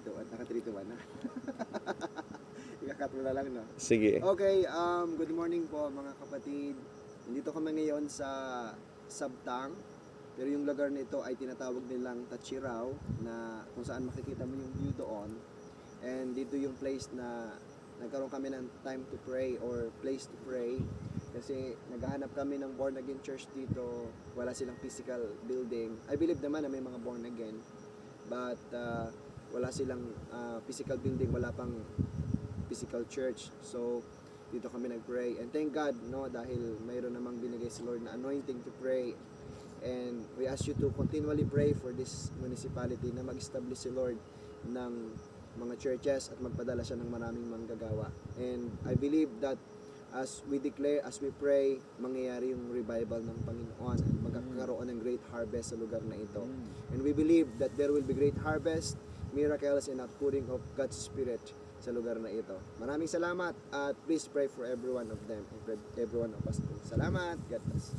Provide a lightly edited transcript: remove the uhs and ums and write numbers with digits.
Naka 3 to 1 na. Ikakat mo na lang, no? Sige. Okay, good morning po mga kapatid. Nandito kami ngayon sa Sabtang. Pero yung lugar nito ay tinatawag nilang Tachiraw, na kung saan makikita mo yung view doon. And dito yung place na nagkaroon kami ng time to pray or place to pray. Kasi naghahanap kami ng born again church dito. Wala silang physical building. I believe naman na may mga born again. But wala silang physical building, wala pang physical church. So dito kami nag-pray. And thank God, no, dahil mayroon namang binigay si Lord na anointing to pray. And we ask you to continually pray for this municipality na mag-establish si Lord ng mga churches at magpadala siya ng maraming manggagawa. And I believe that as we declare, as we pray, mangyayari yung revival ng Panginoon at magkakaroon ng great harvest sa lugar na ito. And we believe that there will be great harvest, miracles, and outpouring of God's Spirit sa lugar na ito. Maraming salamat at please pray for every one of them, every one of us. Salamat. God bless.